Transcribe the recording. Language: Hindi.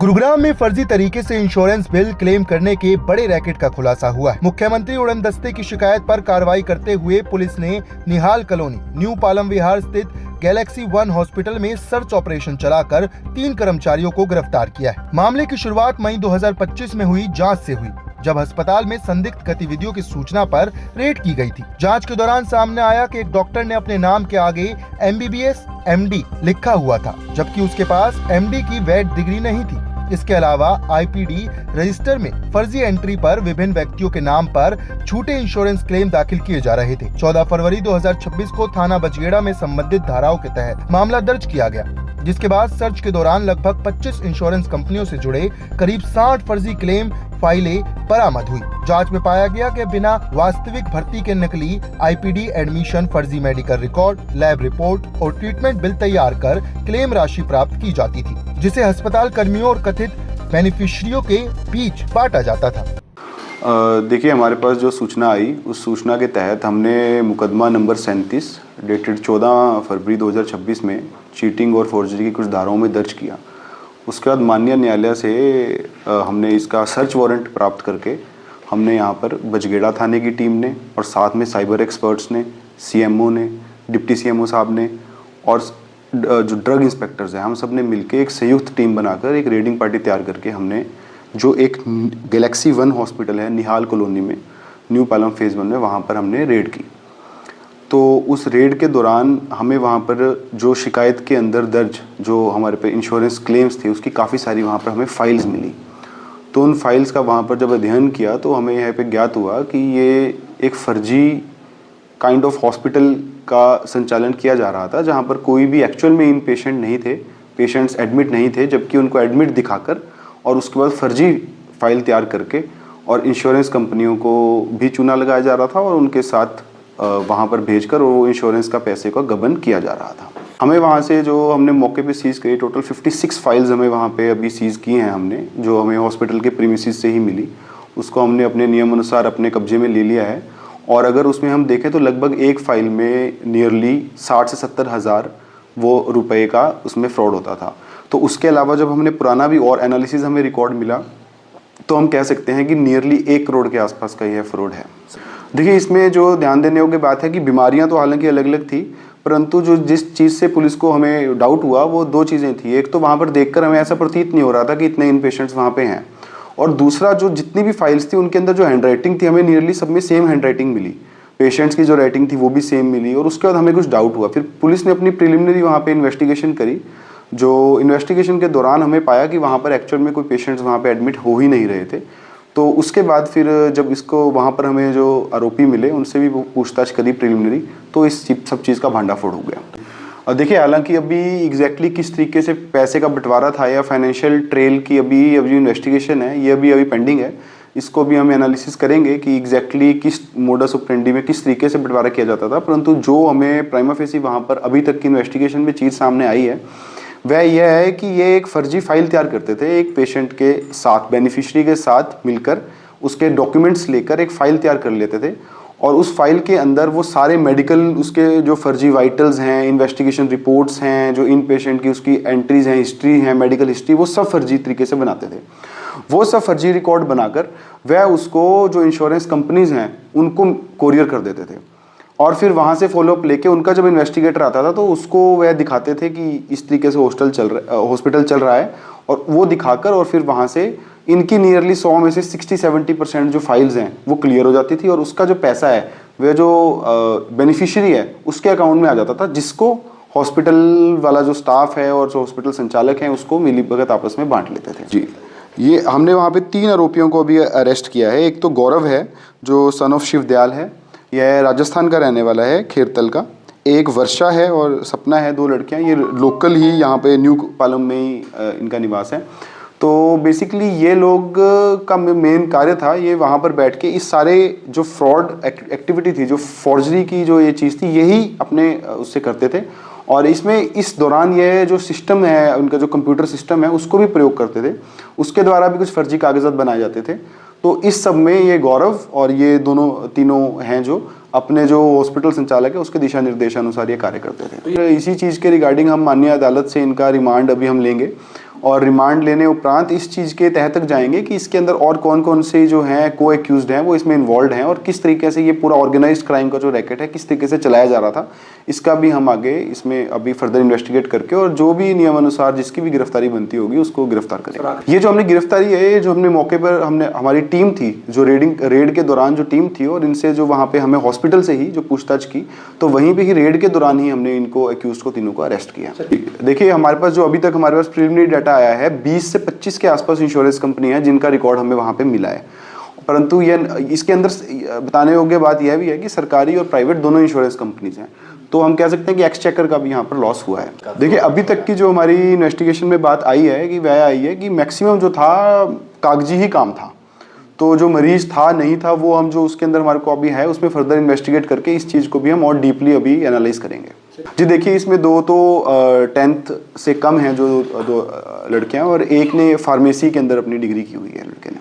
गुरुग्राम में फर्जी तरीके से इंश्योरेंस बिल क्लेम करने के बड़े रैकेट का खुलासा हुआ है। मुख्यमंत्री उड़न दस्ते की शिकायत पर कार्रवाई करते हुए पुलिस ने निहाल कॉलोनी, न्यू पालम विहार स्थित गैलेक्सी वन हॉस्पिटल में सर्च ऑपरेशन चलाकर 3 कर्मचारियों को गिरफ्तार किया है। मामले की शुरुआत मई 2025 में हुई जांच से हुई, जब अस्पताल में संदिग्ध गतिविधियों की सूचना पर रेड की गई थी। जांच के दौरान सामने आया कि एक डॉक्टर ने अपने नाम के आगे MBBS MD लिखा हुआ था, जबकि उसके पास MD की वैध डिग्री नहीं थी। इसके अलावा IPD रजिस्टर में फर्जी एंट्री पर विभिन्न व्यक्तियों के नाम पर झूठे इंश्योरेंस क्लेम दाखिल किए जा रहे थे। 14 फरवरी 2026 को थाना बचगेड़ा में संबंधित धाराओं के तहत मामला दर्ज किया गया, जिसके बाद सर्च के दौरान लगभग 25 इंश्योरेंस कंपनियों से जुड़े करीब 60 फर्जी क्लेम फाइलें बरामद हुई। जांच में पाया गया कि बिना वास्तविक भर्ती के नकली IPD एडमिशन, फर्जी मेडिकल रिकॉर्ड, लैब रिपोर्ट और ट्रीटमेंट बिल तैयार कर क्लेम राशि प्राप्त की जाती थी, जिसे अस्पताल कर्मियों और कथित बेनिफिशियरियों के बीच बांटा जाता था। देखिए, हमारे पास जो सूचना आई, उस सूचना के तहत हमने मुकदमा नंबर 37 डेटेड 14 फरवरी 2026 में चीटिंग और फोर्जरी की कुछ धाराओं में दर्ज किया। उसके बाद माननीय न्यायालय से हमने इसका सर्च वारंट प्राप्त करके हमने यहाँ पर बचगेड़ा थाने की टीम ने और साथ में साइबर एक्सपर्ट्स ने, CMO ने, डिप्टी CMO साहब ने और जो ड्रग इंस्पेक्टर्स हैं, हम सब ने मिलकर एक संयुक्त टीम बनाकर एक रेडिंग पार्टी तैयार करके हमने जो एक गैलेक्सी वन हॉस्पिटल है निहाल कॉलोनी में, न्यू पालम फेज़ 1 में, वहाँ पर हमने रेड की। तो उस रेड के दौरान हमें वहाँ पर जो शिकायत के अंदर दर्ज जो हमारे पे इंश्योरेंस क्लेम्स थे, उसकी काफ़ी सारी वहाँ पर हमें फाइल्स मिली। तो उन फाइल्स का वहाँ पर जब अध्ययन किया तो हमें यहाँ पे ज्ञात हुआ कि ये एक फर्जी काइंड ऑफ हॉस्पिटल का संचालन किया जा रहा था, जहाँ पर कोई भी एक्चुअल में इन पेशेंट नहीं थे, पेशेंट्स एडमिट नहीं थे, जबकि उनको एडमिट दिखाकर और उसके बाद फर्जी फाइल तैयार करके और इंश्योरेंस कंपनियों को भी चूना लगाया जा रहा था और उनके साथ वहाँ पर भेजकर वो इंश्योरेंस का पैसे का गबन किया जा रहा था। हमें वहाँ से जो हमने मौके पे सीज़ करी, टोटल 56 फाइल्स हमें वहाँ पे अभी सीज़ की हैं हमने, जो हमें हॉस्पिटल के प्रीमिसेस से ही मिली। उसको हमने अपने नियम अनुसार अपने कब्जे में ले लिया है और अगर उसमें हम देखें तो लगभग एक फ़ाइल में नियरली 60 से 70 हज़ार वो रुपये का उसमें फ्रॉड होता था। तो उसके अलावा जब हमने पुराना भी और एनालिसिस हमें रिकॉर्ड मिला तो हम कह सकते हैं कि नियरली 1 करोड़ के आसपास का यह फ्रॉड है। देखिए, इसमें जो ध्यान देने योग्य बात है कि बीमारियां तो हालांकि अलग अलग थी, परंतु जो जिस चीज़ से पुलिस को हमें डाउट हुआ वो 2 चीज़ें थी। एक तो वहाँ पर देखकर हमें ऐसा प्रतीत नहीं हो रहा था कि इतने इन पेशेंट्स वहाँ पे हैं, और दूसरा जो जितनी भी फाइल्स थी उनके अंदर जो हैंड राइटिंग थी, हमें नियरली सब में सेम हैंड राइटिंग मिली। पेशेंट्स की जो राइटिंग थी वो भी सेम मिली और उसके बाद हमें कुछ डाउट हुआ। फिर पुलिस ने अपनी प्रिलिमिनरी वहाँ पर इन्वेस्टिगेशन करी। जो इन्वेस्टिगेशन के दौरान हमें पाया कि वहाँ पर एक्चुअल में कोई पेशेंट्स वहाँ पर एडमिट हो ही नहीं रहे थे। तो उसके बाद फिर जब इसको वहाँ पर हमें जो आरोपी मिले उनसे भी पूछताछ करी प्रिलिमिनरी, तो इस सब चीज़ का भांडाफोड़ हो गया। और देखिए, हालांकि अभी एग्जैक्टली किस तरीके से पैसे का बंटवारा था या फाइनेंशियल ट्रेल की अभी जो इन्वेस्टिगेशन है ये अभी पेंडिंग है। इसको भी हम एनालिसिस करेंगे कि एग्जैक्टली किस मोडस ऑपरेंडी में किस तरीके से बंटवारा किया जाता था। परंतु जो हमें प्राइमा फेसी वहाँ पर अभी तक की इन्वेस्टिगेशन में चीज़ सामने आई है वह यह है कि ये एक फर्जी फाइल तैयार करते थे, एक पेशेंट के साथ, बेनिफिशियरी के साथ मिलकर उसके डॉक्यूमेंट्स लेकर एक फ़ाइल तैयार कर लेते थे और उस फाइल के अंदर वो सारे मेडिकल उसके जो फर्जी वाइटल्स हैं, इन्वेस्टिगेशन रिपोर्ट्स हैं, जो इन पेशेंट की उसकी एंट्रीज हैं, हिस्ट्री है, मेडिकल हिस्ट्री, वो सब फर्जी तरीके से बनाते थे। वो सब फर्जी रिकॉर्ड बनाकर वह उसको जो इंश्योरेंस कंपनीज हैं उनको कोरियर कर देते थे और फिर वहाँ से फॉलोअप लेके उनका जब इन्वेस्टिगेटर आता था तो उसको वह दिखाते थे कि इस तरीके से हॉस्पिटल चल रहा है, और वो दिखाकर और फिर वहाँ से इनकी नियरली 100 में से 60-70% जो फाइल्स हैं वो क्लियर हो जाती थी और उसका जो पैसा है वह जो बेनिफिशियरी है उसके अकाउंट में आ जाता था, जिसको हॉस्पिटल वाला जो स्टाफ है और जो हॉस्पिटल संचालक हैं उसको मिलीभगत आपस में बांट लेते थे। जी, ये हमने वहाँ पे 3 आरोपियों को अभी अरेस्ट किया है। एक तो गौरव है जो सन ऑफ शिवदयाल है, यह राजस्थान का रहने वाला है, खेरतल का। एक वर्षा है और सपना है, 2 लड़कियां, ये लोकल ही यहाँ पे न्यू पालम में ही इनका निवास है। तो बेसिकली ये लोग का मेन कार्य था, ये वहाँ पर बैठ के इस सारे जो फ्रॉड एक्टिविटी थी, जो फॉर्जरी की जो ये चीज़ थी, यही अपने उससे करते थे। और इसमें इस दौरान ये जो सिस्टम है उनका, जो कंप्यूटर सिस्टम है, उसको भी प्रयोग करते थे। उसके द्वारा भी कुछ फर्जी कागजात बनाए जाते थे। तो इस सब में ये गौरव और ये तीनों हैं जो अपने जो हॉस्पिटल संचालक है उसके दिशा निर्देशानुसार ये कार्य करते थे। तो इसी चीज़ के रिगार्डिंग हम माननीय अदालत से इनका रिमांड अभी हम लेंगे और रिमांड लेने उपरांत इस चीज़ के तह तक जाएंगे कि इसके अंदर और कौन कौन से जो हैं को एक्यूज्ड हैं वो इसमें इन्वॉल्व हैं और किस तरीके से ये पूरा ऑर्गेनाइज्ड क्राइम का जो रैकेट है किस तरीके से चलाया जा रहा था, इसका भी हम आगे इसमें अभी फर्दर इन्वेस्टिगेट करके और जो भी नियमानुसार जिसकी भी गिरफ्तारी बनती होगी उसको गिरफ्तार करेंगे। ये जो हमने गिरफ्तारी है, ये जो हमने मौके पर हमारी टीम थी जो रेड के दौरान जो टीम थी और इनसे जो वहाँ पे हमें हॉस्पिटल से ही जो पूछताछ की, तो वहीं पे ही रेड के दौरान ही हमने इनको एक्यूज को तीनों को अरेस्ट किया। देखिए हमारे पास जो अभी तक हमारे पास प्रीलिमिनरी डाटा आया है 20 से 25 के आसपास इंश्योरेंस कंपनी है जिनका रिकॉर्ड हमें वहाँ पे मिला है, परंतु ये इसके अंदर बताने योग्य बात यह भी है कि सरकारी और प्राइवेट दोनों इंश्योरेंस कंपनीज हैं, तो हम कह सकते हैं कि एक्सचेकर का भी यहाँ पर लॉस हुआ है। देखिए अभी तक की जो हमारी इन्वेस्टिगेशन में बात आई है कि वह आई है कि मैक्सिमम जो था कागजी ही काम था, तो जो मरीज था नहीं था वो हम जो उसके अंदर हमारे को अभी है उसमें फर्दर इन्वेस्टिगेट करके इस चीज़ को भी हम और डीपली अभी एनालाइज करेंगे। जी देखिए इसमें दो तो 10th से कम हैं जो दो लड़के हैं और एक ने फार्मेसी के अंदर अपनी डिग्री की हुई है लड़के ने।